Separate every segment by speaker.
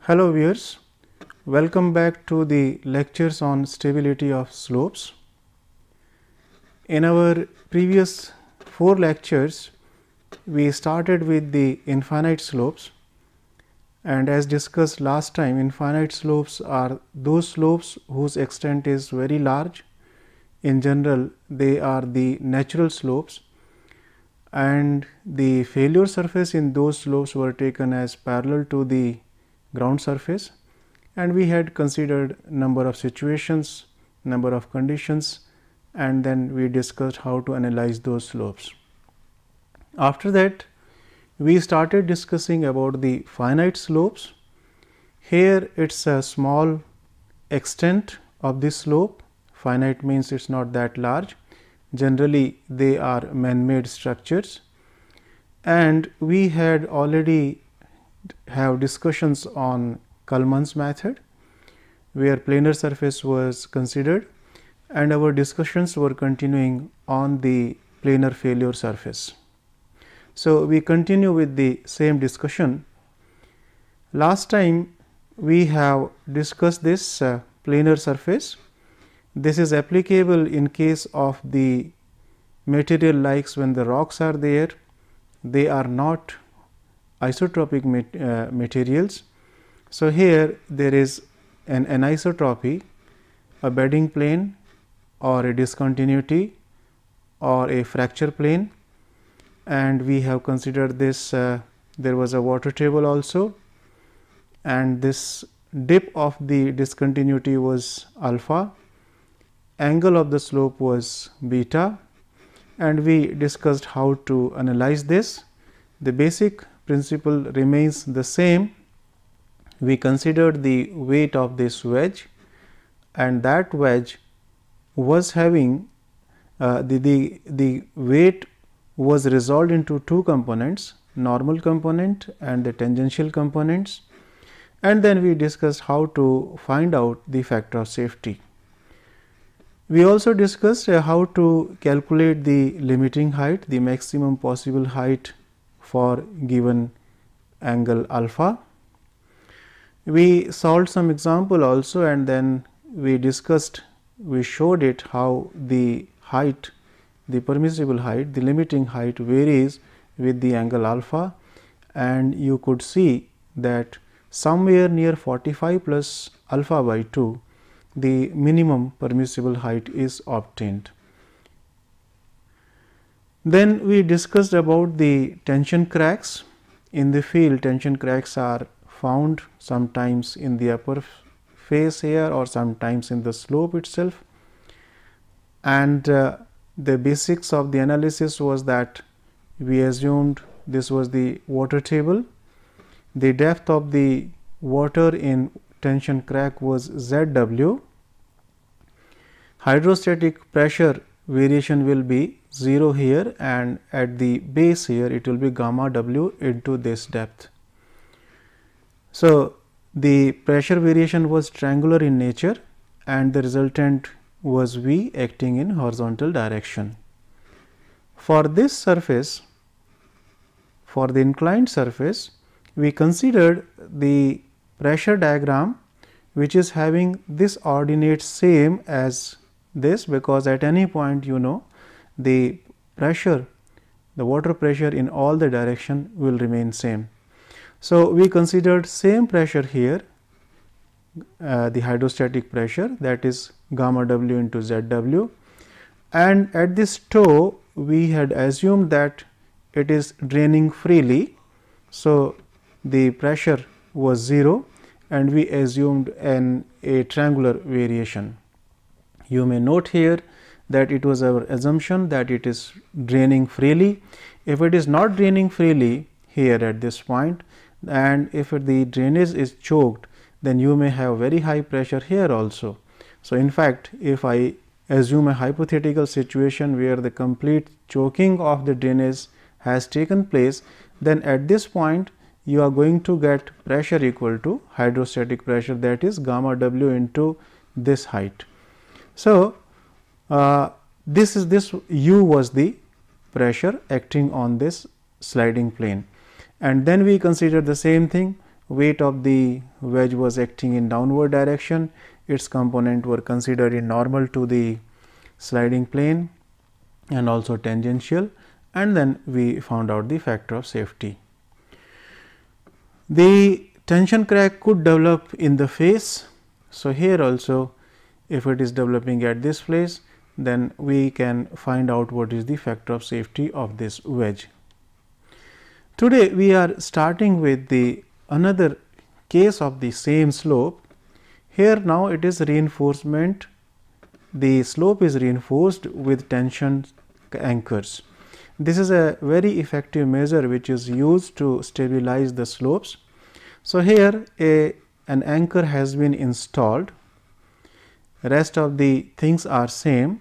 Speaker 1: Hello viewers, welcome back to the lectures on stability of slopes. In our previous 4 lectures, we started with the infinite slopes, and as discussed last time, infinite slopes are those slopes whose extent is very large. In general, they are the natural slopes, and the failure surface in those slopes were taken as parallel to the ground surface, and we had considered number of situations, number of conditions, and then we discussed how to analyze those slopes. After that, we started discussing about the finite slopes. Here it is a small extent of this slope. Finite means it is not that large. Generally they are man-made structures, and we had already have discussions on Kalman's method, where planar surface was considered, and our discussions were continuing on the planar failure surface. So, we continue with the same discussion. Last time we have discussed this planar surface. This is applicable in case of the material likes when the rocks are there, they are not isotropic materials. So, here there is an anisotropy, a bedding plane or a discontinuity or a fracture plane, and we have considered this. There was a water table also, and this dip of the discontinuity was alpha, angle of the slope was beta, and we discussed how to analyze this. The basic principle remains the same. We considered the weight of this wedge, and that wedge was having the weight was resolved into 2 components, normal component and the tangential components, and then we discussed how to find out the factor of safety. We also discussed how to calculate the limiting height, the maximum possible height for given angle alpha. We solved some example also, and then we discussed, we showed it how the height, the permissible height, the limiting height varies with the angle alpha, and you could see that somewhere near 45 plus alpha by 2 the minimum permissible height is obtained. Then we discussed about the tension cracks. In the field, tension cracks are found sometimes in the upper face here or sometimes in the slope itself, and the basics of the analysis was that we assumed this was the water table. The depth of the water in tension crack was ZW. Hydrostatic pressure variation will be 0 here, and at the base here it will be gamma W into this depth. So, the pressure variation was triangular in nature, and the resultant was V acting in horizontal direction. For this surface, for the inclined surface, we considered the pressure diagram which is having this ordinate same as this, because at any point the pressure, the water pressure in all the direction will remain same. So, we considered same pressure here, the hydrostatic pressure, that is gamma W into ZW, and at this toe we had assumed that it is draining freely. So, the pressure was 0, and we assumed a triangular variation. You may note here that it was our assumption that it is draining freely. If it is not draining freely here at this point, and if the drainage is choked, then you may have very high pressure here also. So, in fact, if I assume a hypothetical situation where the complete choking of the drainage has taken place, then at this point you are going to get pressure equal to hydrostatic pressure, that is gamma W into this height. So, this U was the pressure acting on this sliding plane, and then we consider the same thing. weight of the wedge was acting in downward direction, its component were considered in normal to the sliding plane and also tangential, and then we found out the factor of safety. The tension crack could develop in the face. So, here also if it is developing at this place, then we can find out what is the factor of safety of this wedge. Today we are starting with the another case of the same slope. Here now it is reinforcement, the slope is reinforced with tension anchors. This is a very effective measure which is used to stabilize the slopes. So, here an anchor has been installed, rest of the things are same.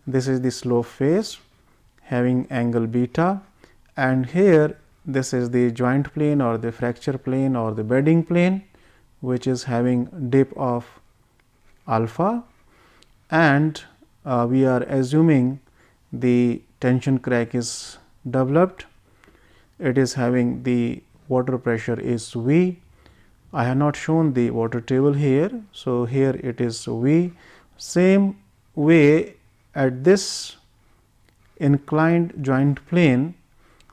Speaker 1: This is the slope face having angle beta, and here this is the joint plane or the fracture plane or the bedding plane, which is having dip of alpha, and we are assuming the tension crack is developed. It is having the water pressure is V. I have not shown the water table here. So, here it is V. Same way at this inclined joint plane,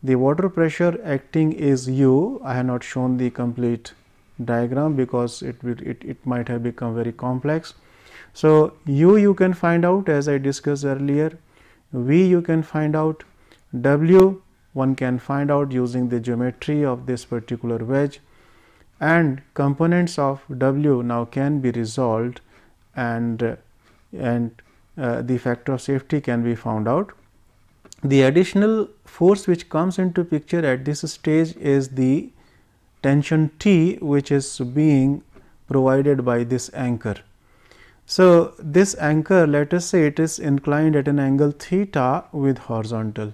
Speaker 1: the water pressure acting is U. I have not shown the complete diagram because it might have become very complex. So, U you can find out as I discussed earlier, V you can find out, W one can find out using the geometry of this particular wedge, and components of W now can be resolved, and the factor of safety can be found out. The additional force which comes into picture at this stage is the tension T, which is being provided by this anchor. So, this anchor, let us say it is inclined at an angle theta with horizontal.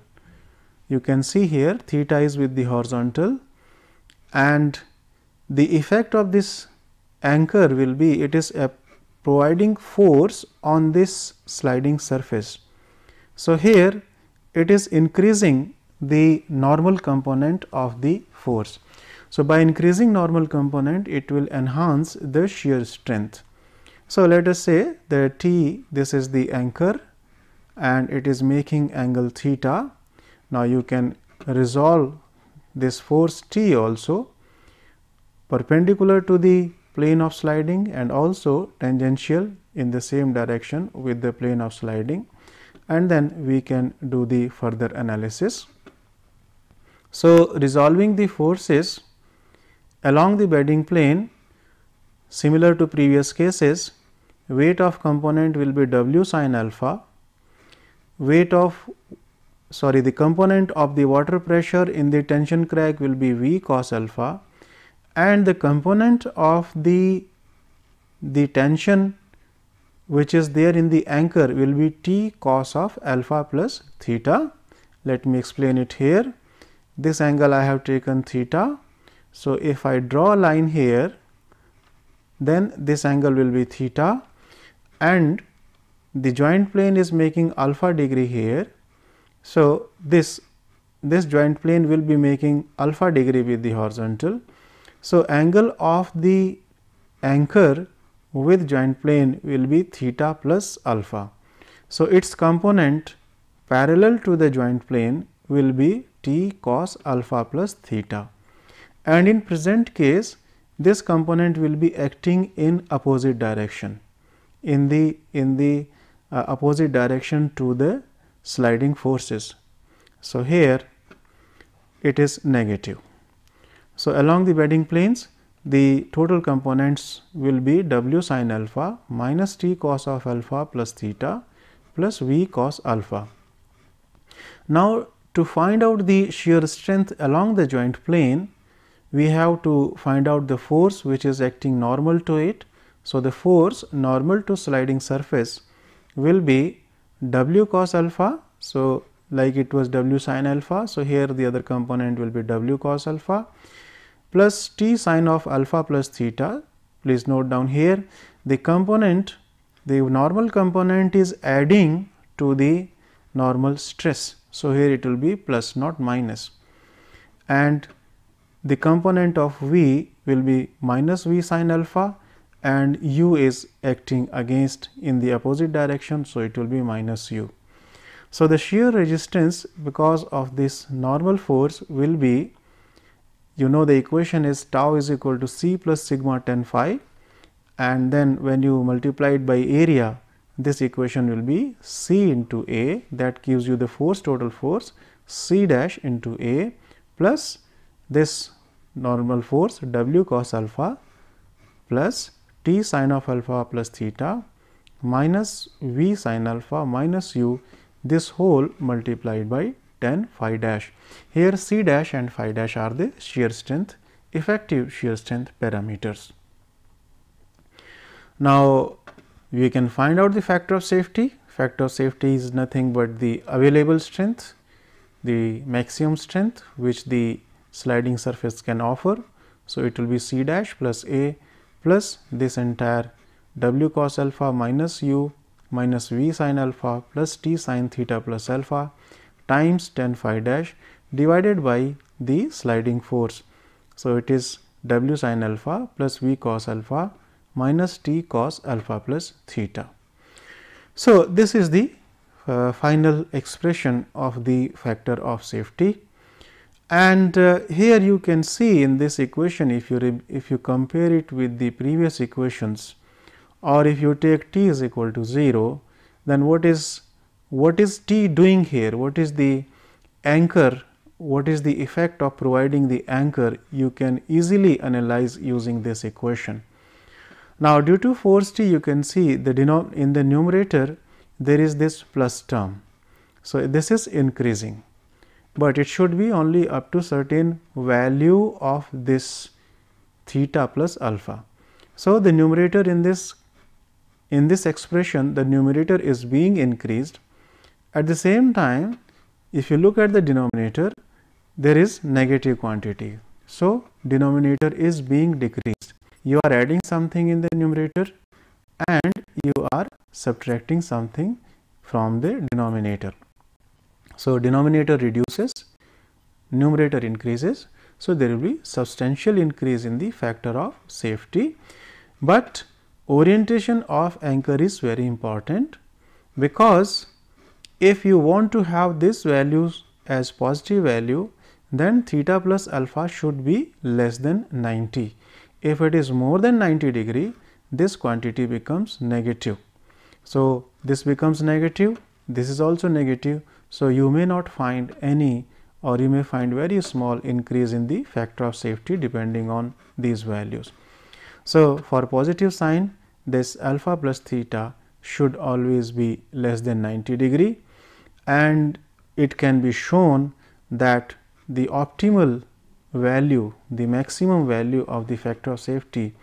Speaker 1: You can see here theta is with the horizontal, and the effect of this anchor will be it is providing force on this sliding surface. So, here it is increasing the normal component of the force. So, by increasing normal component, it will enhance the shear strength. So, let us say that T, this is the anchor and it is making angle theta. Now, you can resolve this force T also perpendicular to the plane of sliding and also tangential in the same direction with the plane of sliding, and then we can do the further analysis. So, resolving the forces along the bedding plane, similar to previous cases, weight of component will be W sin alpha, the component of the water pressure in the tension crack will be V cos alpha, and the component of the tension which is there in the anchor will be T cos of alpha plus theta. Let me explain it here. This angle I have taken theta. So, if I draw a line here, then this angle will be theta, and the joint plane is making alpha degree here. So, this joint plane will be making alpha degree with the horizontal. So, angle of the anchor with joint plane will be theta plus alpha. So, its component parallel to the joint plane will be T cos alpha plus theta, and in present case this component will be acting in opposite direction, in the opposite direction to the sliding forces. So, here it is negative. So, along the bedding planes, the total components will be W sin alpha minus T cos of alpha plus theta plus V cos alpha. Now, to find out the shear strength along the joint plane, we have to find out the force which is acting normal to it. So, the force normal to sliding surface will be W cos alpha. So, like it was W sin alpha. So, here the other component will be W cos alpha plus T sin of alpha plus theta. Please note down here the component, the normal component is adding to the normal stress. So, here it will be plus not minus, and the component of V will be minus V sin alpha, and U is acting against in the opposite direction. So, it will be minus U. So, the shear resistance because of this normal force will be, you know, the equation is tau is equal to C plus sigma 10 phi, and then when you multiply it by area, this equation will be C into A, that gives you the force, total force C dash into A plus this normal force W cos alpha plus T sin of alpha plus theta minus V sin alpha minus U, this whole multiplied by 10 phi dash. Here C dash and phi dash are the shear strength, effective shear strength parameters. Now, we can find out the factor of safety. Factor of safety is nothing but the available strength, the maximum strength which the sliding surface can offer. So, it will be C dash plus A plus this entire W cos alpha minus U minus V sin alpha plus T sin theta plus alpha times 10 phi dash divided by the sliding force. So, it is W sin alpha plus V cos alpha minus T cos alpha plus theta. So, this is the final expression of the factor of safety, and here you can see in this equation, if you compare it with the previous equations, or if you take t is equal to 0, then what is t doing here? What is the anchor? What is the effect of providing the anchor? You can easily analyze using this equation. Now, due to force T, you can see the in the numerator there is this plus term. So, this is increasing, but it should be only up to certain value of this theta plus alpha. So, the numerator in this expression, the numerator is being increased. At the same time, if you look at the denominator, there is negative quantity. So, denominator is being decreased. You are adding something in the numerator and you are subtracting something from the denominator. So, denominator reduces, numerator increases. So, there will be substantial increase in the factor of safety, but orientation of anchor is very important, because if you want to have this values as positive value, then theta plus alpha should be less than 90. If it is more than 90 degree, this quantity becomes negative. So, this becomes negative, this is also negative. So, you may not find any, or you may find very small increase in the factor of safety depending on these values. So, for positive sign, this alpha plus theta should always be less than 90 degree, and it can be shown that the optimal value, the maximum value of the factor of safety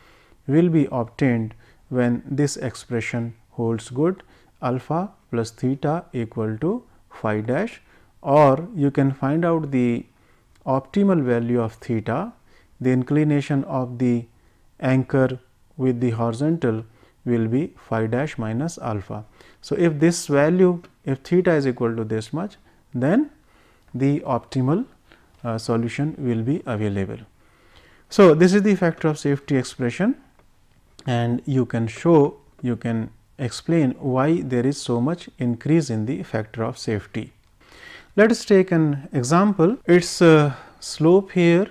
Speaker 1: will be obtained when this expression holds good, alpha plus theta equal to phi dash, or you can find out the optimal value of theta, the inclination of the anchor with the horizontal will be phi dash minus alpha. So, if this value, if theta is equal to this much, then the optimal solution will be available. So, this is the factor of safety expression, and you can show, you can explain why there is so much increase in the factor of safety. Let us take an example. It is a slope here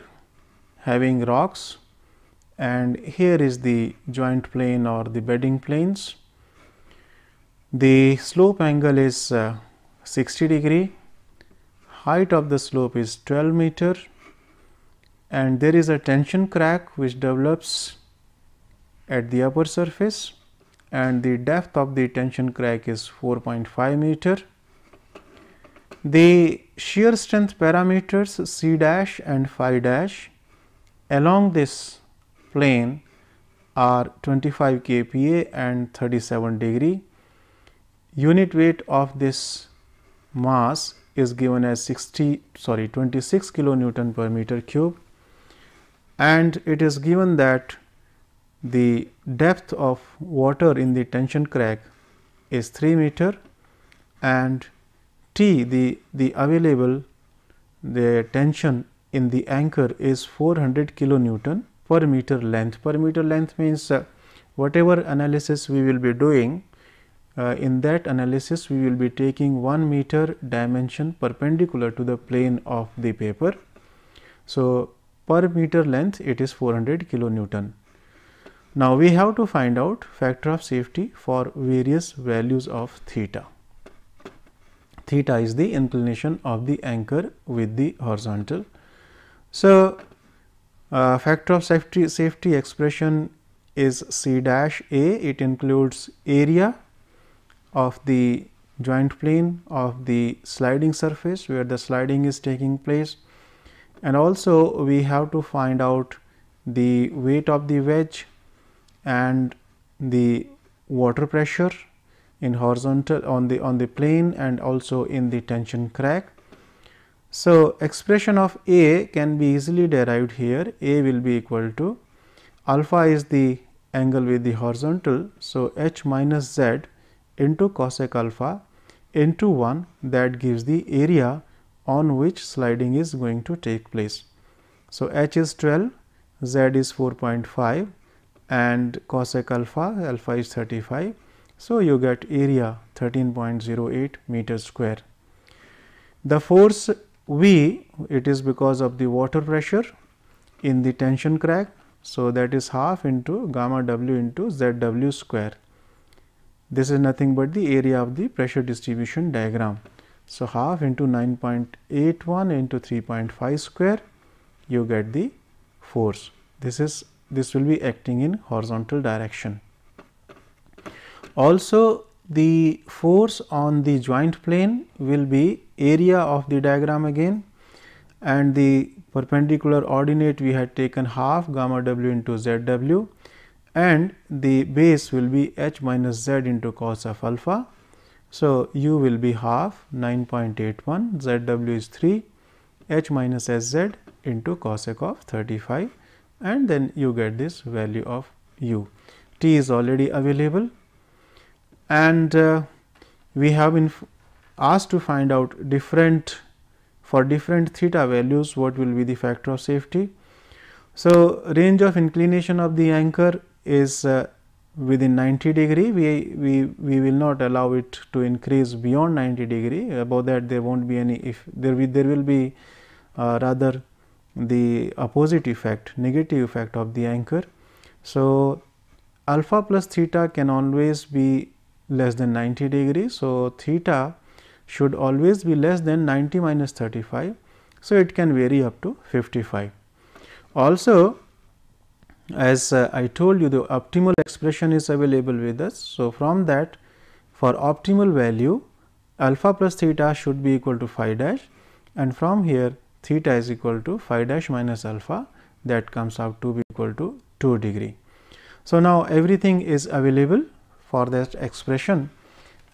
Speaker 1: having rocks, and here is the joint plane or the bedding planes. The slope angle is 60 degree. Height of the slope is 12 meter, and there is a tension crack which develops at the upper surface, and the depth of the tension crack is 4.5 meter. The shear strength parameters C dash and phi dash along this plane are 25 kPa and 37 degree. Unit weight of this mass is given as 26 kilonewton per meter cube, and it is given that the depth of water in the tension crack is 3 meter, and T, the available, the tension in the anchor is 400 kilonewton per meter length. Per meter length means whatever analysis we will be doing, in that analysis we will be taking 1 meter dimension perpendicular to the plane of the paper. So, per meter length it is 400 kilonewton. Now, we have to find out factor of safety for various values of theta. Theta is the inclination of the anchor with the horizontal. So, factor of safety expression is C dash A. It includes area of the joint plane of the sliding surface where the sliding is taking place, and also we have to find out the weight of the wedge and the water pressure in horizontal on the plane and also in the tension crack. So, expression of A can be easily derived here. A will be equal to alpha is the angle with the horizontal. So, h minus z into cosec alpha into 1, that gives the area on which sliding is going to take place. So, h is 12, z is 4.5 and cosec alpha is 35. So, you get area 13.08 meters square. The force V, it is because of the water pressure in the tension crack. So, that is half into gamma w into z w square. This is nothing but the area of the pressure distribution diagram. So, half into 9.81 into 3.5 square, you get the force. This will be acting in horizontal direction. Also, the force on the joint plane will be area of the diagram again, and the perpendicular ordinate we had taken half gamma w into z w, and the base will be h minus z into cos of alpha. So, u will be half 9.81, z w is 3, h minus s z into cosec of 35, and then you get this value of u. T is already available, and we have been asked to find out for different theta values what will be the factor of safety. So, range of inclination of the anchor is within 90 degree. We will not allow it to increase beyond 90 degree. Above that there won't be any, if there will be rather the opposite effect, negative effect of the anchor. So, alpha plus theta can always be less than 90 degree. So, theta should always be less than 90 minus 35. So, it can vary up to 55. Also, as I told you, the optimal expression is available with us. So, from that, for optimal value alpha plus theta should be equal to phi dash, and from here theta is equal to phi dash minus alpha, that comes out to be equal to 2 degree. So, now everything is available for that expression,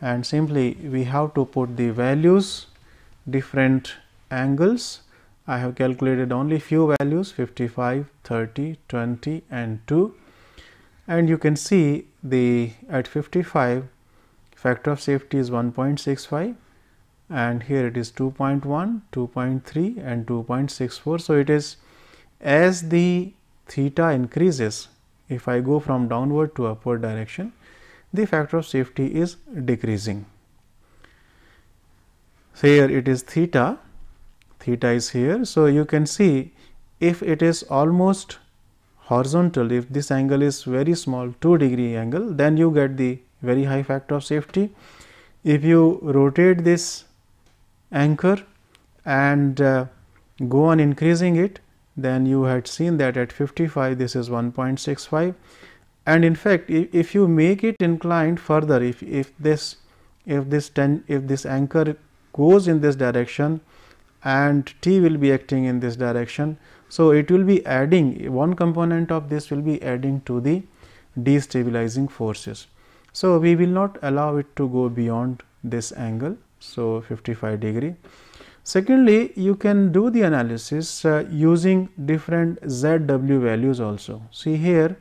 Speaker 1: and simply we have to put the values, different angles. I have calculated only few values 55, 30, 20 and 2, and you can see the at 55 factor of safety is 1.65, and here it is 2.1, 2.3 and 2.64. So, it is as the theta increases, if I go from downward to upward direction, the factor of safety is decreasing. So, here it is theta is here. So, you can see if it is almost horizontal, if this angle is very small 2 degree angle, then you get the very high factor of safety. If you rotate this anchor and go on increasing it, then you had seen that at 55 this is 1.65, and in fact, if you make it inclined further, if this anchor goes in this direction and T will be acting in this direction. So, it will be adding, one component of this will be adding to the destabilizing forces. So, we will not allow it to go beyond this angle. So, 55 degree. Secondly, you can do the analysis using different ZW values also. See here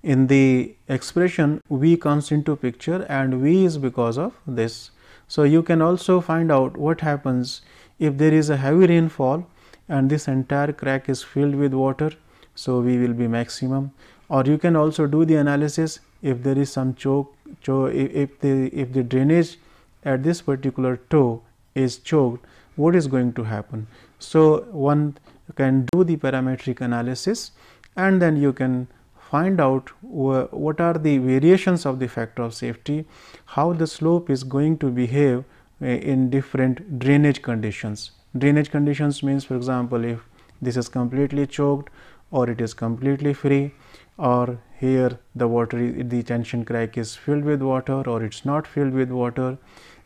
Speaker 1: in the expression V comes into picture, and V is because of this. So, you can also find out what happens if there is a heavy rainfall and this entire crack is filled with water. So, we will be maximum, or you can also do the analysis if there is some if the drainage at this particular toe is choked, what is going to happen. So, one can do the parametric analysis and then you can find out what are the variations of the factor of safety, how the slope is going to behave in different drainage conditions. Drainage conditions means, for example, if this is completely choked or it is completely free, or here the tension crack is filled with water or it is not filled with water,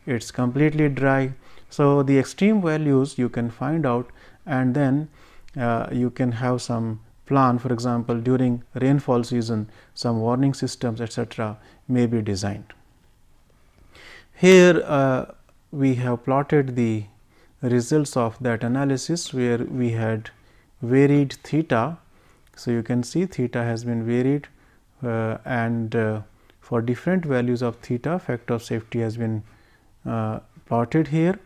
Speaker 1: it is completely dry. So, the extreme values you can find out, and then you can have some plan. For example, during rainfall season, some warning systems etc. may be designed. Here we have plotted the results of that analysis, where we had varied theta. So, you can see theta has been varied and for different values of theta, factor of safety has been plotted here,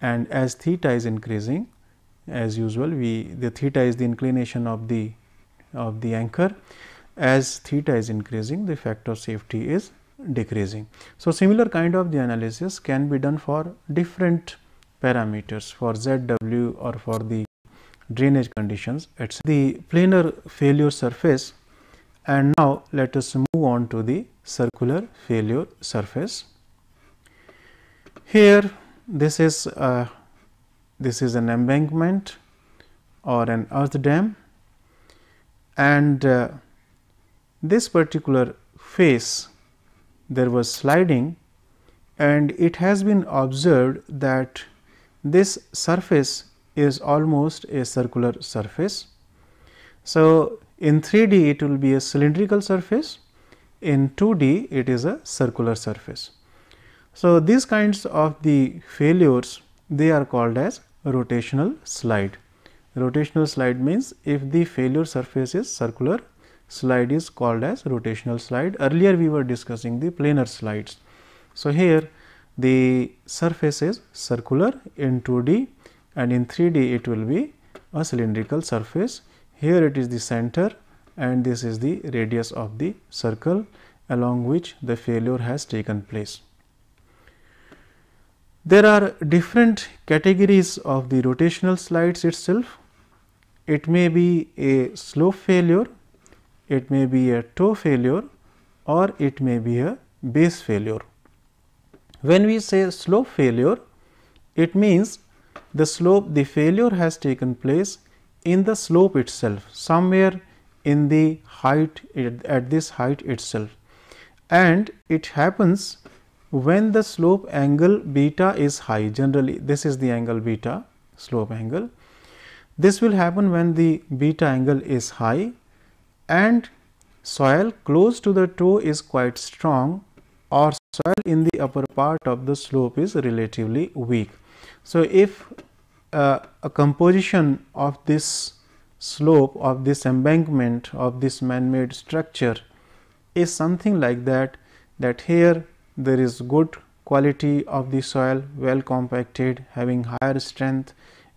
Speaker 1: and as theta is increasing, as usual the theta is the inclination of the anchor. As theta is increasing, the factor of safety is decreasing. So, similar kind of the analysis can be done for different parameters, for ZW or for the drainage conditions, etc. The planar failure surface, and now let us move on to the circular failure surface. Here this is an embankment or an earth dam, and this particular face there was sliding, and it has been observed that this surface is almost a circular surface. So, in 3D it will be a cylindrical surface, in 2D it is a circular surface. So, these kinds of the failures, they are called as rotational slide. Rotational slide means if the failure surface is circular, slide is called as rotational slide. Earlier we were discussing the planar slides. So, here the surface is circular in 2D, and in 3D it will be a cylindrical surface. Here it is the center and this is the radius of the circle along which the failure has taken place. There are different categories of the rotational slides itself. It may be a slope failure, it may be a toe failure, or it may be a base failure. When we say slope failure, it means the failure has taken place in the slope itself, somewhere in the height, at this height itself, and it happens when the slope angle beta is high. Generally this is the angle beta, slope angle. This will happen when the beta angle is high and soil close to the toe is quite strong, or soil in the upper part of the slope is relatively weak. So, if a composition of this slope, of this embankment, of this man-made structure is something like that, that here there is good quality of the soil, well compacted, having higher strength,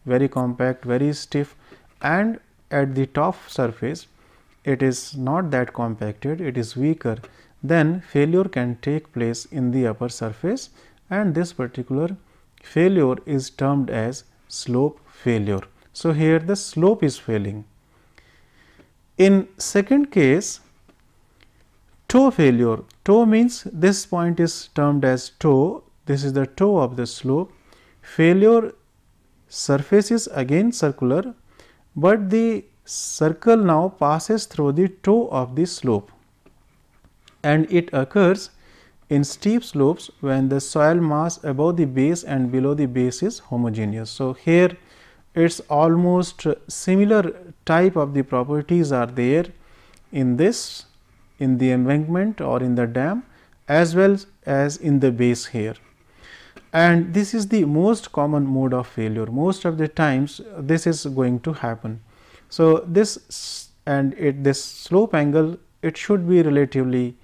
Speaker 1: very compact, very stiff, and at the top surface it is not that compacted, it is weaker, then failure can take place in the upper surface, and this particular failure is termed as slope failure. So, here the slope is failing. In second case, toe failure. Toe means this point is termed as toe, this is the toe of the slope. Failure surface is again circular, but the circle now passes through the toe of the slope, and it occurs in steep slopes when the soil mass above the base and below the base is homogeneous. So, here it is almost similar type of the properties are there in this, in the embankment or in the dam, as well as in the base here, and this is the most common mode of failure. Most of the times this is going to happen. So, this slope angle, it should be relatively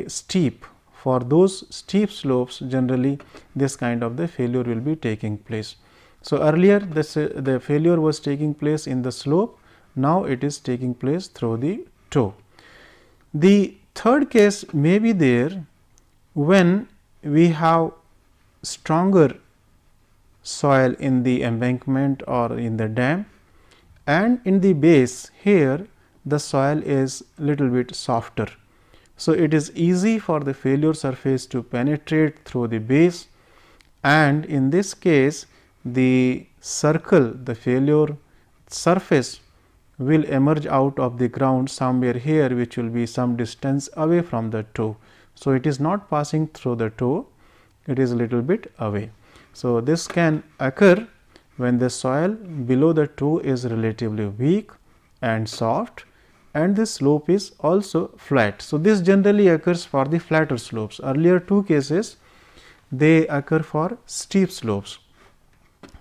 Speaker 1: steep. For those steep slopes, generally this kind of the failure will be taking place. So, earlier the failure was taking place in the slope, now it is taking place through the toe. The third case may be there when we have stronger soil in the embankment or in the dam, and in the base here the soil is little bit softer. So, it is easy for the failure surface to penetrate through the base, and in this case the circle, the failure surface will emerge out of the ground somewhere here, which will be some distance away from the toe. So, it is not passing through the toe, it is a little bit away. So, this can occur when the soil below the toe is relatively weak and soft, and the slope is also flat. So, this generally occurs for the flatter slopes. Earlier two cases they occur for steep slopes.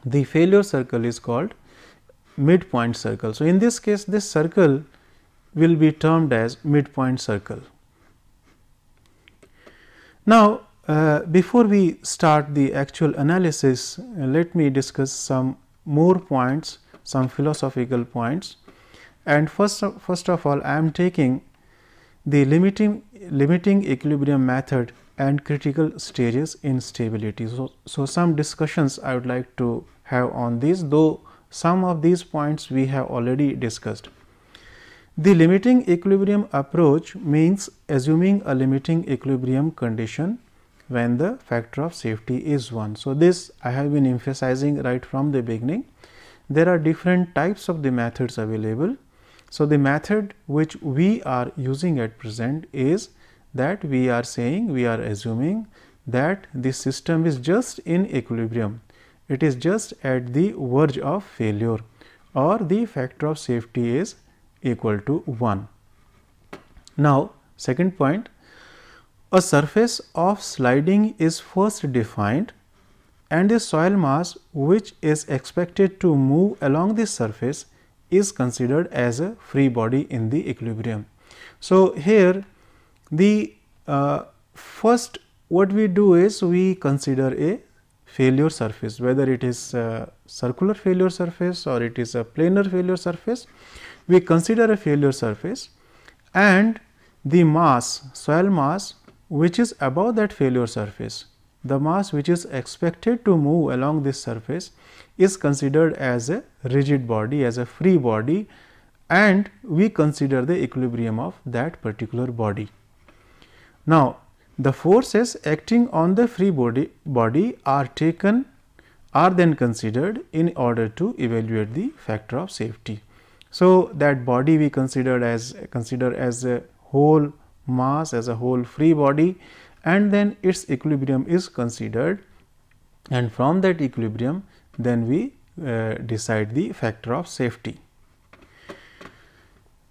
Speaker 1: The failure circle is called midpoint circle. So, in this case this circle will be termed as midpoint circle. Now, before we start the actual analysis, let me discuss some more points, some philosophical points. And first of all, I am taking the limiting equilibrium method and critical stages in stability. So, some discussions I would like to have on these, though some of these points we have already discussed. The limiting equilibrium approach means assuming a limiting equilibrium condition when the factor of safety is 1. So, this I have been emphasizing right from the beginning. There are different types of the methods available. So, the method which we are using at present is that we are assuming that the system is just in equilibrium. It is just at the verge of failure, or the factor of safety is equal to 1. Now, second point, a surface of sliding is first defined, and the soil mass which is expected to move along this surface is considered as a free body in the equilibrium. So, here the first what we do is we consider a failure surface, whether it is a circular failure surface or it is a planar failure surface. We consider a failure surface, and the mass, soil mass which is above that failure surface, the mass which is expected to move along this surface is considered as a rigid body, as a free body, and we consider the equilibrium of that particular body. Now, the forces acting on the free body are then considered in order to evaluate the factor of safety. So, that body we consider as a whole mass, as a whole free body, and then its equilibrium is considered, and from that equilibrium then we decide the factor of safety.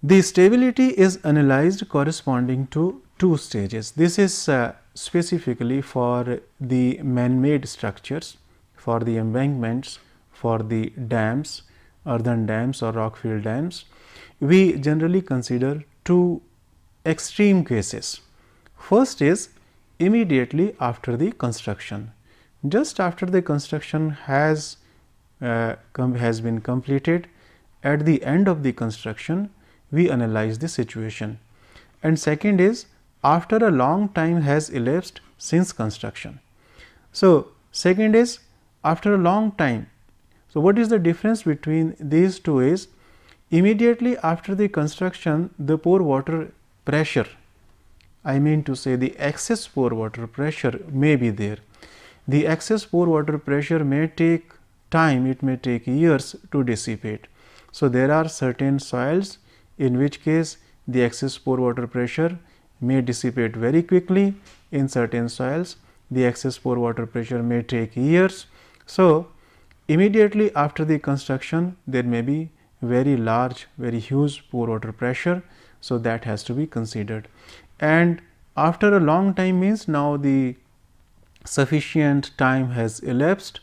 Speaker 1: The stability is analyzed corresponding to two stages. This is specifically for the man-made structures, for the embankments, for the dams, earthen dams or rock-filled dams. We generally consider two extreme cases. First is immediately after the construction. Just after the construction has been completed, at the end of the construction we analyze the situation. And second is after a long time has elapsed since construction. So, second is after a long time. So, what is the difference between these two is immediately after the construction the pore water pressure, I mean to say the excess pore water pressure may be there. The excess pore water pressure may take time, it may take years to dissipate. So, there are certain soils in which case the excess pore water pressure may dissipate very quickly. In certain soils the excess pore water pressure may take years. So, immediately after the construction there may be very large, very huge pore water pressure. So, that has to be considered, and after a long time means now the sufficient time has elapsed,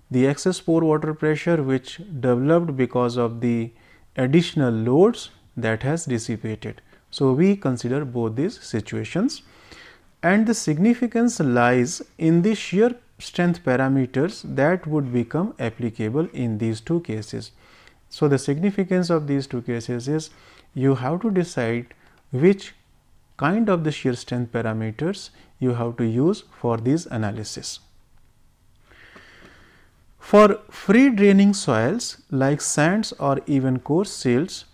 Speaker 1: the excess pore water pressure which developed because of the additional loads that has dissipated. So, we consider both these situations, and the significance lies in the shear strength parameters that would become applicable in these two cases. So, the significance of these two cases is you have to decide which kind of the shear strength parameters you have to use for this analysis. For free draining soils like sands or even coarse silts,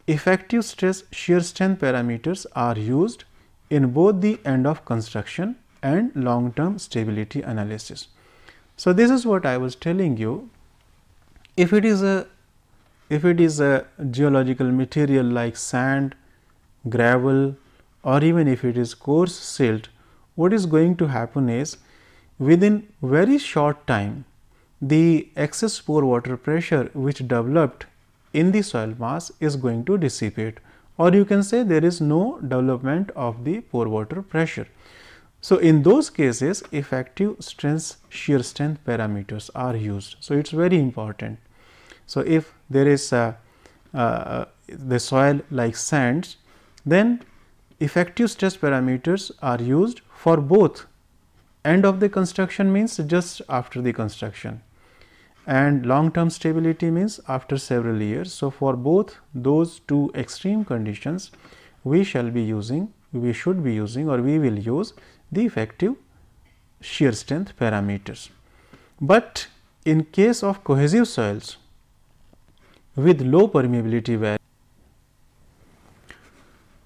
Speaker 1: effective stress shear strength parameters are used in both the end of construction and long term stability analysis. So, this is what I was telling you. If it is a geological material like sand, gravel, or even if it is coarse silt, what is going to happen is within very short time the excess pore water pressure which developed in the soil mass is going to dissipate, or you can say there is no development of the pore water pressure. So, in those cases effective shear strength parameters are used. So, it is very important. So, if there is the soil like sands, then effective stress parameters are used for both end of the construction, means just after the construction, and long term stability means after several years. So, for both those two extreme conditions we should be using or we will use the effective shear strength parameters. But in case of cohesive soils with low permeability value,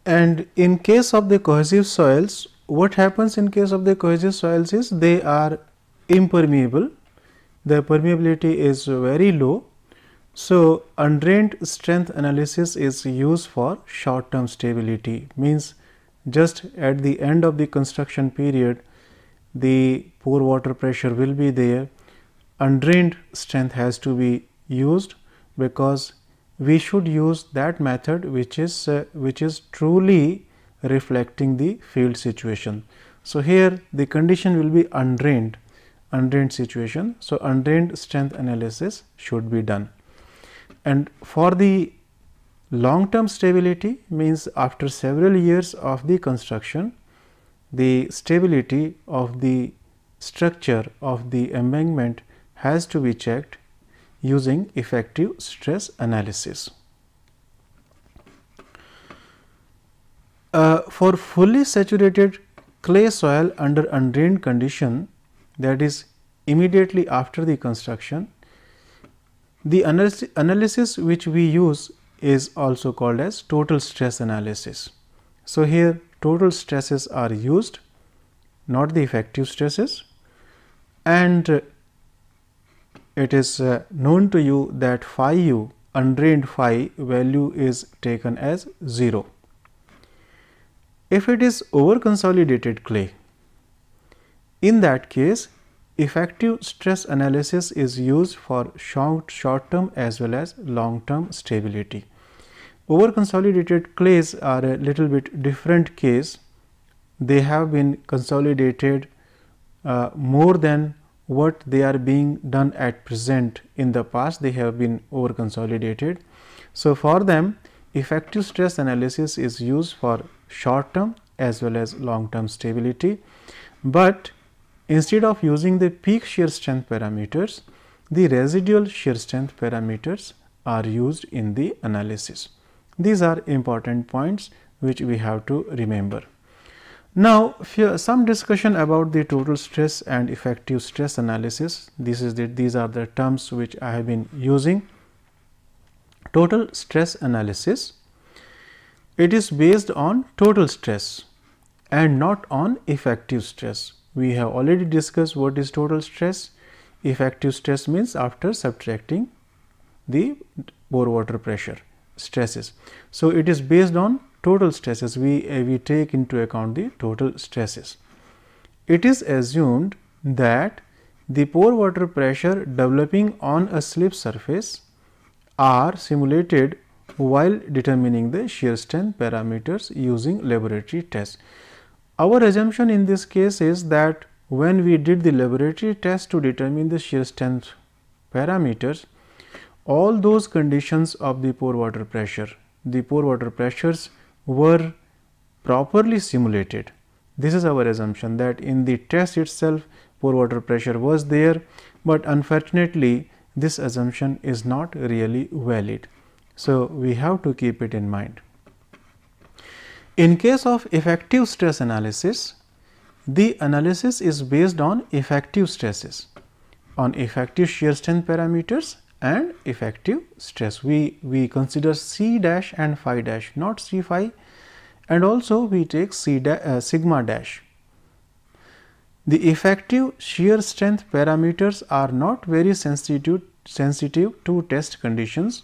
Speaker 1: and in case of the cohesive soils, what happens in case of the cohesive soils is they are impermeable, the permeability is very low. So, undrained strength analysis is used for short term stability, means just at the end of the construction period the pore water pressure will be there. Undrained strength has to be used because we should use that method which is truly reflecting the field situation. So, here the condition will be undrained situation. So, undrained strength analysis should be done. And for the long term stability, means after several years of the construction, the stability of the structure of the embankment has to be checked using effective stress analysis. For fully saturated clay soil under undrained condition, that is immediately after the construction, the analysis which we use is also called as total stress analysis. So, here total stresses are used, not the effective stresses, and it is known to you that phi u, undrained phi value is taken as 0. If it is over consolidated clay, in that case effective stress analysis is used for short term as well as long term stability. Over consolidated clays are a little bit different case. They have been consolidated more than what they are being done at present. In the past they have been over consolidated. So, for them effective stress analysis is used for short term as well as long term stability, but instead of using the peak shear strength parameters, the residual shear strength parameters are used in the analysis. These are important points which we have to remember. Now, some discussion about the total stress and effective stress analysis. These are the terms which I have been using. Total stress analysis, it is based on total stress and not on effective stress. We have already discussed what is total stress. Effective stress means after subtracting the pore water pressure stresses. So, it is based on total stresses. We take into account the total stresses. It is assumed that the pore water pressure developing on a slip surface are simulated while determining the shear strength parameters using laboratory tests. Our assumption in this case is that when we did the laboratory test to determine the shear strength parameters, all those conditions of the pore water pressure, the pore water pressures were properly simulated. This is our assumption, that in the test itself pore water pressure was there, but unfortunately this assumption is not really valid. So, we have to keep it in mind. In case of effective stress analysis, the analysis is based on effective stresses, on effective shear strength parameters and effective stress. We consider C dash and phi dash, not C phi, and also we take sigma dash. The effective shear strength parameters are not very sensitive to test conditions,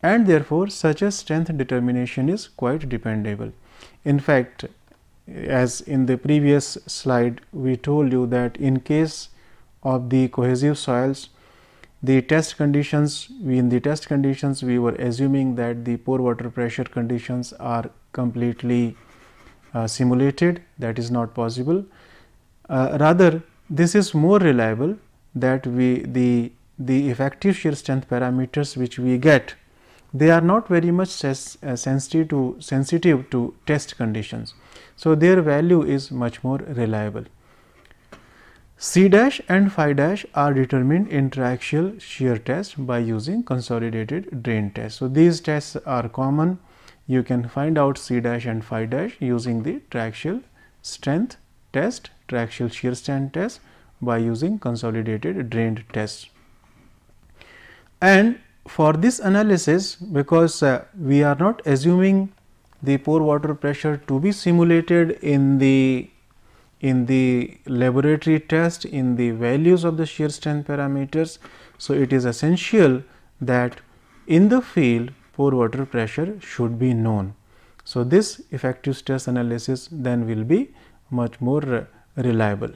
Speaker 1: and therefore, such a strength determination is quite dependable. In fact, as in the previous slide we told you that in case of the cohesive soils, the test conditions, in the test conditions we were assuming that the pore water pressure conditions are completely simulated. That is not possible. Rather, this is more reliable, that the effective shear strength parameters which we get, they are not very much sensitive to test conditions. So, their value is much more reliable. C dash and phi dash are determined in triaxial shear test by using consolidated drain test. So, these tests are common. You can find out C dash and phi dash using the triaxial strength test, triaxial shear strength test by using consolidated drained test. And for this analysis, because we are not assuming the pore water pressure to be simulated in the laboratory test in the values of the shear strength parameters. So, it is essential that in the field pore water pressure should be known. So, this effective stress analysis then will be much more reliable.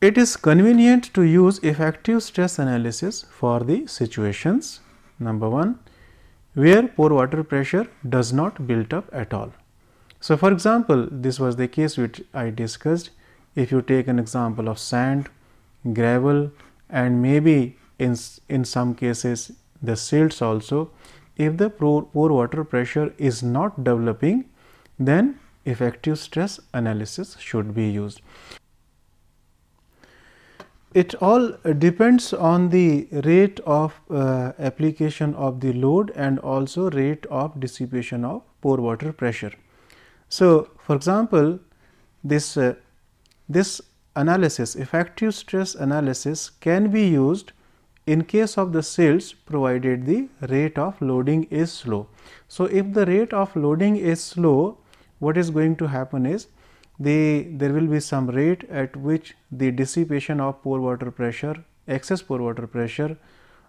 Speaker 1: It is convenient to use effective stress analysis for the situations, number 1, where pore water pressure does not build up at all. So, for example, this was the case which I discussed. If you take an example of sand, gravel, and maybe in some cases the silts also, if the pore water pressure is not developing, then effective stress analysis should be used. It all depends on the rate of application of the load and also rate of dissipation of pore water pressure. So, for example, this analysis, effective stress analysis, can be used in case of the silts provided the rate of loading is slow. So, if the rate of loading is slow, what is going to happen is there will be some rate at which the dissipation of pore water pressure, excess pore water pressure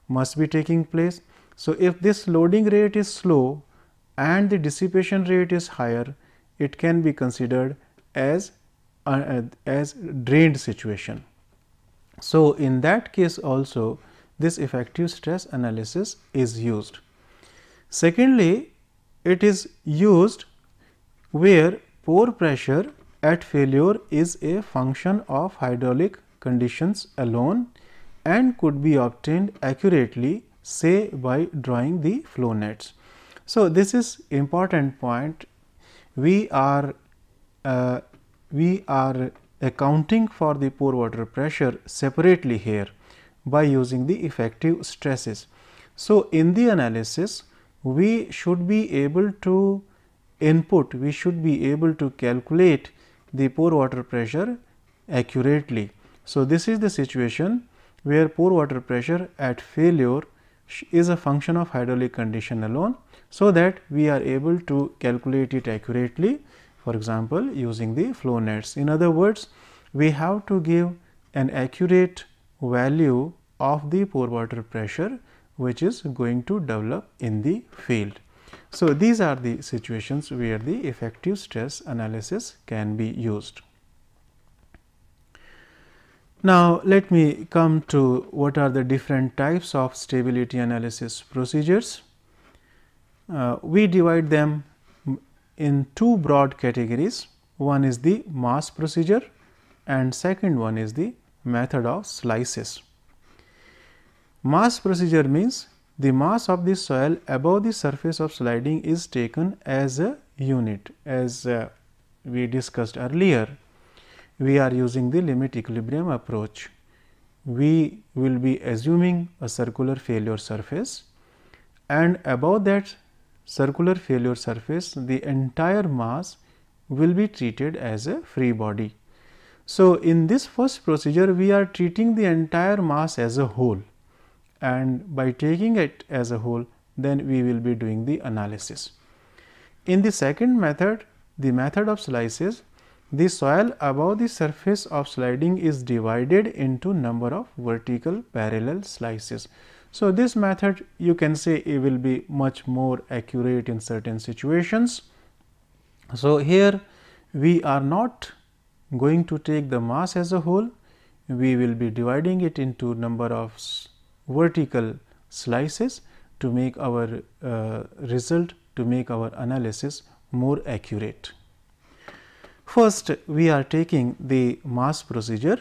Speaker 1: must be taking place. So, if this loading rate is slow and the dissipation rate is higher, it can be considered as drained situation. So, in that case also this effective stress analysis is used. Secondly, it is used where pore pressure at failure is a function of hydraulic conditions alone and could be obtained accurately, say by drawing the flow nets. So, this is important point. We are accounting for the pore water pressure separately here by using the effective stresses. So, in the analysis we should be able to we should be able to calculate the pore water pressure accurately. So, this is the situation where pore water pressure at failure is a function of hydraulic condition alone, so that we are able to calculate it accurately, for example, using the flow nets. In other words, we have to give an accurate value of the pore water pressure which is going to develop in the field. So, these are the situations where the effective stress analysis can be used. Now, let me come to what are the different types of stability analysis procedures. We divide them in two broad categories. One is the mass procedure and second one is the method of slices. Mass procedure means the mass of the soil above the surface of sliding is taken as a unit, as we discussed earlier. we are using the limit equilibrium approach. We will be assuming a circular failure surface, and above that circular failure surface the entire mass will be treated as a free body. So, in this first procedure we are treating the entire mass as a whole, and by taking it as a whole then we will be doing the analysis. In the second method, the method of slices, the soil above the surface of sliding is divided into number of vertical parallel slices. So, this method you can say it will be much more accurate in certain situations. So, here we are not going to take the mass as a whole, we will be dividing it into number of vertical slices to make our result, to make our analysis more accurate. First, we are taking the mass procedure,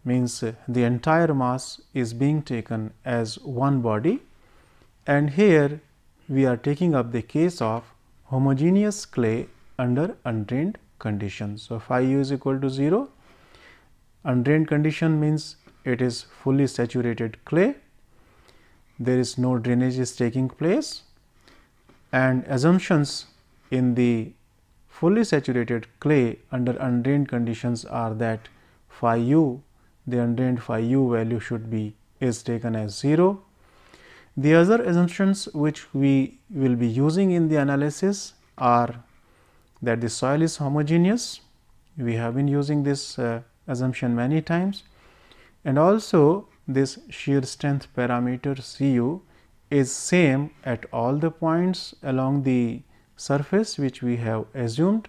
Speaker 1: means the entire mass is being taken as one body, and here we are taking up the case of homogeneous clay under undrained conditions. So, phi u is equal to 0. Undrained condition means it is fully saturated clay, there is no drainage is taking place, and assumptions in the fully saturated clay under undrained conditions are that phi u, the undrained phi u value should be is taken as 0. The other assumptions which we will be using in the analysis are that the soil is homogeneous, we have been using this assumption many times, and also this shear strength parameter Cu is same at all the points along the surface which we have assumed,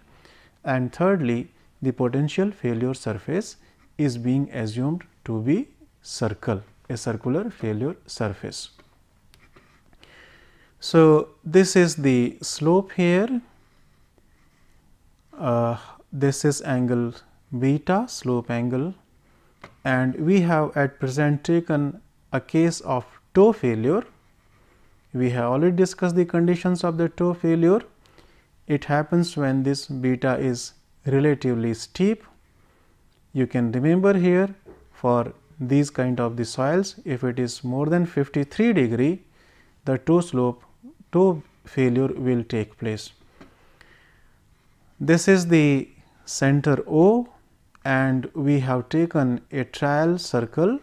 Speaker 1: and thirdly the potential failure surface is being assumed to be circle, a circular failure surface. So, this is the slope here, this is angle beta, slope angle, and we have at present taken a case of toe failure. We have already discussed the conditions of the toe failure. It happens when this beta is relatively steep. You can remember here for these kind of the soils, if it is more than 53 degree, the toe failure will take place. This is the center O, and we have taken a trial circle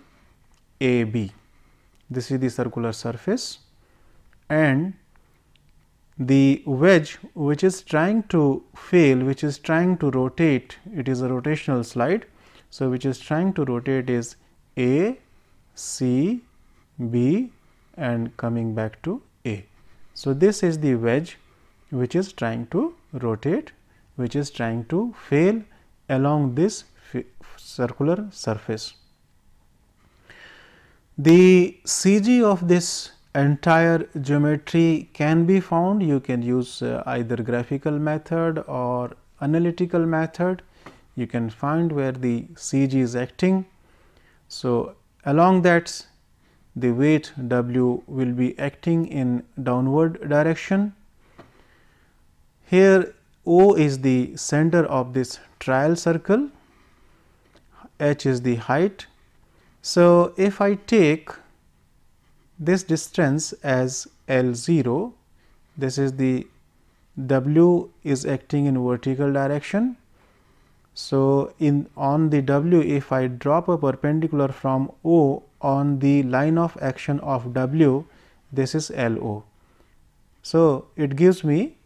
Speaker 1: AB. This is the circular surface, and the wedge which is trying to fail, which is trying to rotate, it is a rotational slide. So, which is trying to rotate is A, C, B and coming back to A. So, this is the wedge which is trying to rotate, which is trying to fail along this circular surface. The CG of this entire geometry can be found. You can use either graphical method or analytical method. You can find where the CG is acting. So, along that the weight W will be acting in downward direction. Here O is the center of this trial circle, H is the height. So, if I take this distance as L0, this is the W is acting in vertical direction. So, on the W, if I drop a perpendicular from O on the line of action of W, this is LO. So, it gives me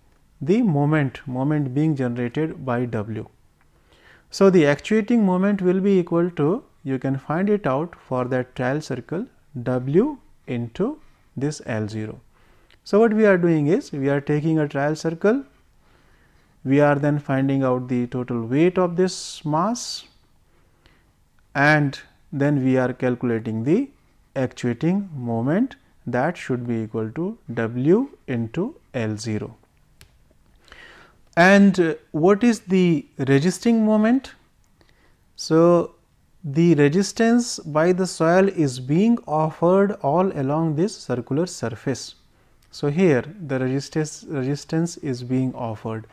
Speaker 1: the moment being generated by W. So, the actuating moment will be equal to, you can find it out for that trial circle, W into this L0. So, what we are doing is, we are taking a trial circle, we are then finding out the total weight of this mass, and then we are calculating the actuating moment, that should be equal to W into L0. And what is the resisting moment? So, the resistance by the soil is being offered all along this circular surface. So, here the resistance is being offered,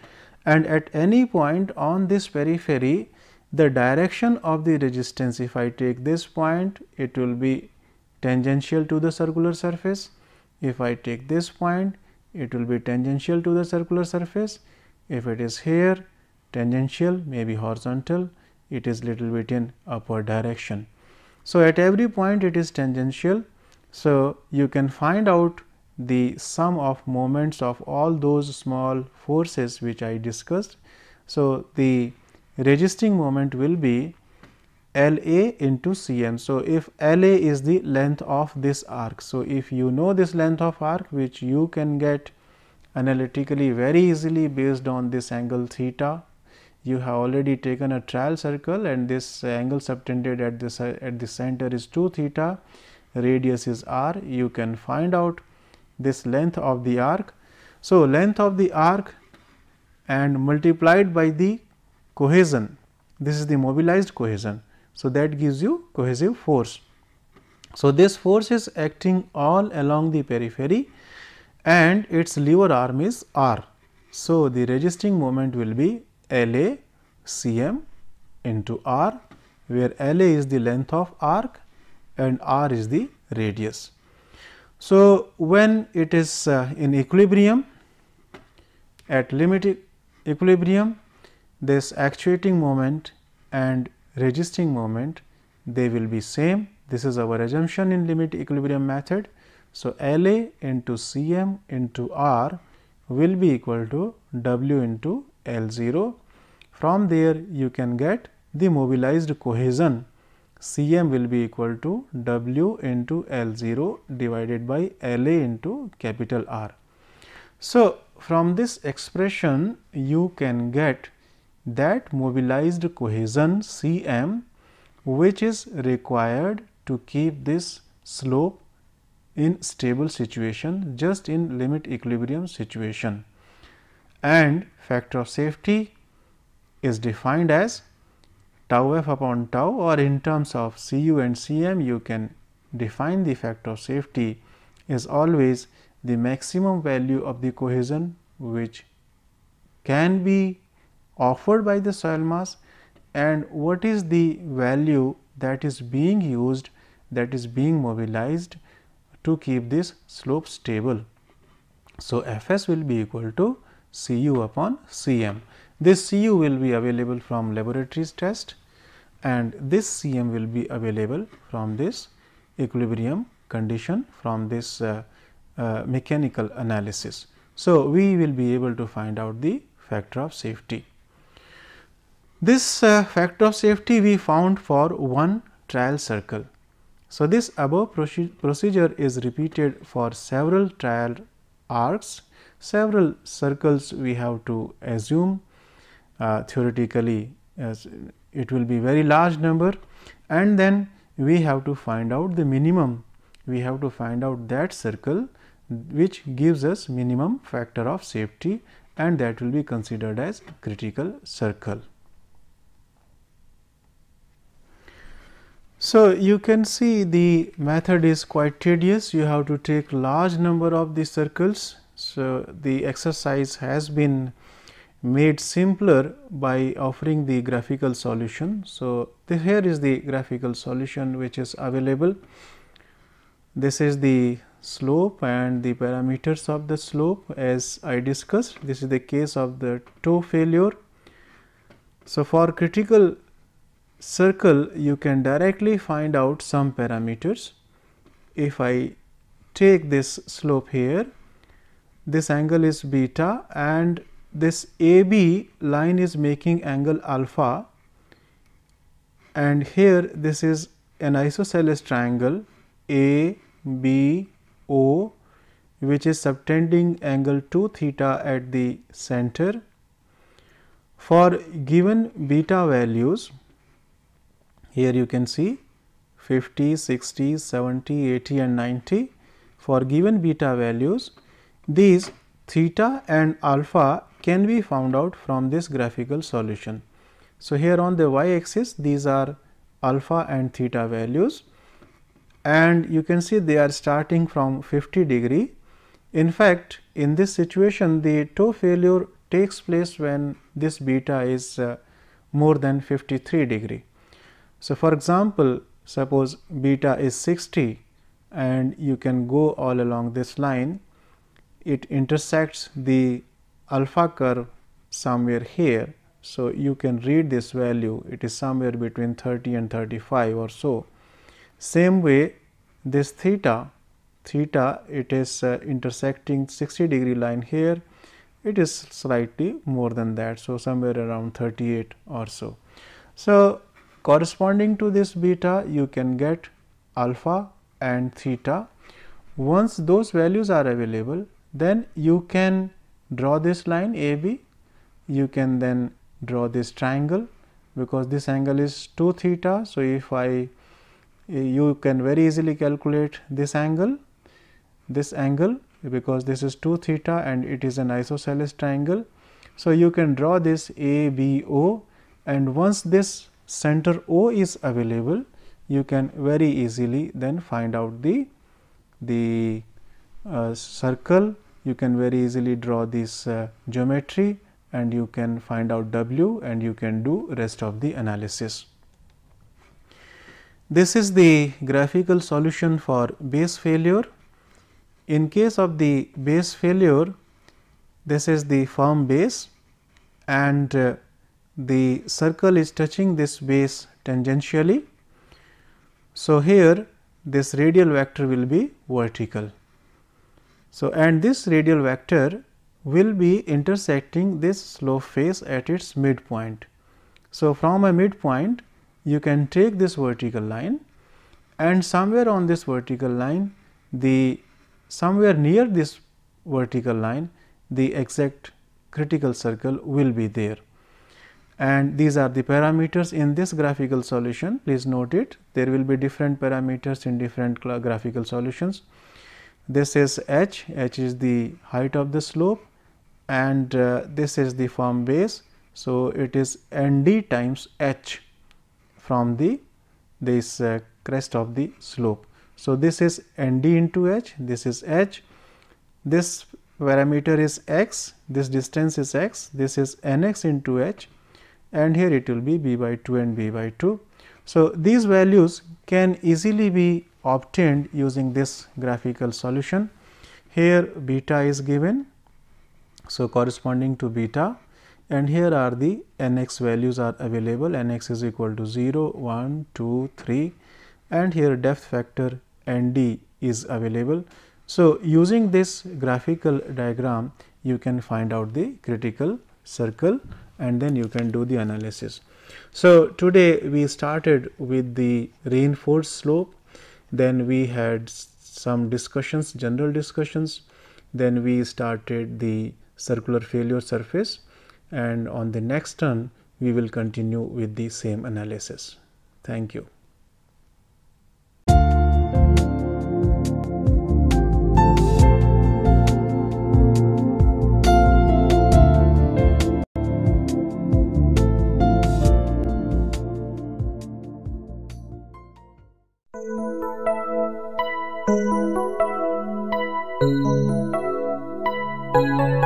Speaker 1: and at any point on this periphery the direction of the resistance, if I take this point, it will be tangential to the circular surface. If I take this point, it will be tangential to the circular surface. If it is here, tangential, maybe horizontal, it is little bit in upward direction. So, at every point it is tangential. So, you can find out the sum of moments of all those small forces which I discussed. So, the resisting moment will be L A into C M. So, if L A is the length of this arc. So, if you know this length of arc, which you can get analytically very easily based on this angle theta, you have already taken a trial circle and this angle subtended at the center is 2 theta, radius is r. You can find out this length of the arc. So, length of the arc and multiplied by the cohesion, this is the mobilized cohesion. So, that gives you cohesive force. So, this force is acting all along the periphery and its lever arm is r. So, the resisting moment will be L A C M into r, where L A is the length of arc and r is the radius. So, when it is in equilibrium, at limit equilibrium, this actuating moment and resisting moment, they will be same. This is our assumption in limit equilibrium method. So, L A into C M into R will be equal to W into L 0. From there you can get the mobilized cohesion. C M will be equal to W into L 0 divided by L A into capital R. So, from this expression you can get that mobilized cohesion C M, which is required to keep this slope in stable situation, just in limit equilibrium situation. And factor of safety is defined as tau f upon tau, or in terms of Cu and Cm you can define the factor of safety is always the maximum value of the cohesion which can be offered by the soil mass, and what is the value that is being used, that is being mobilized to keep this slope stable. So, Fs will be equal to Cu upon Cm. This Cu will be available from laboratory's test and this Cm will be available from this equilibrium condition, from this mechanical analysis. So, we will be able to find out the factor of safety. This factor of safety we found for one trial circle. So, this above procedure is repeated for several trial arcs, several circles we have to assume theoretically, as it will be very large number, and then we have to find out the minimum, we have to find out that circle which gives us minimum factor of safety, and that will be considered as critical circle. So, you can see the method is quite tedious, you have to take large number of these circles. So, the exercise has been made simpler by offering the graphical solution. So, here is the graphical solution which is available. This is the slope and the parameters of the slope as I discussed. This is the case of the toe failure. So, for critical circle you can directly find out some parameters. If I take this slope here, this angle is beta and this AB line is making angle alpha, and here this is an isosceles triangle ABO which is subtending angle 2 theta at the center. For given beta values, here you can see 50, 60, 70, 80 and 90. For given beta values, these theta and alpha can be found out from this graphical solution. So, here on the y axis these are alpha and theta values, and you can see they are starting from 50 degree. In fact, in this situation the toe failure takes place when this beta is more than 53 degree. So, for example, suppose beta is 60 and you can go all along this line, it intersects the alpha curve somewhere here. So, you can read this value, it is somewhere between 30 and 35 or so. Same way this theta it is intersecting 60 degree line here, it is slightly more than that. So, somewhere around 38 or so. So, corresponding to this beta you can get alpha and theta. Once those values are available, then you can draw this line AB, you can then draw this triangle because this angle is 2 theta. So, if you can very easily calculate this angle because this is 2 theta and it is an isosceles triangle. So, you can draw this ABO, and once this center O is available, you can very easily then find out the circle. You can very easily draw this geometry and you can find out W and you can do rest of the analysis. This is the graphical solution for base failure. In case of the base failure, this is the firm base and the circle is touching this base tangentially. So, here this radial vector will be vertical. So, and this radial vector will be intersecting this slope face at its midpoint. So, from a midpoint you can take this vertical line and somewhere on this vertical line, somewhere near this vertical line, the exact critical circle will be there. And these are the parameters in this graphical solution. Please note it, there will be different parameters in different graphical solutions. This is h is the height of the slope, and this is the firm base. So, it is nd times h from this crest of the slope. So, this is nd into h, this is h, this parameter is x, this distance is x, this is nx into h, and here it will be b by 2 and b by 2. So, these values can easily be obtained using this graphical solution. Here beta is given, so corresponding to beta, and here are the nx values are available. Nx is equal to 0, 1, 2, 3, and here depth factor nd is available. So, using this graphical diagram you can find out the critical circle and then you can do the analysis. So, today we started with the reinforced slope, then we had some discussions, general discussions, then we started the circular failure surface, and on the next turn we will continue with the same analysis. Thank you.
Speaker 2: Thank you.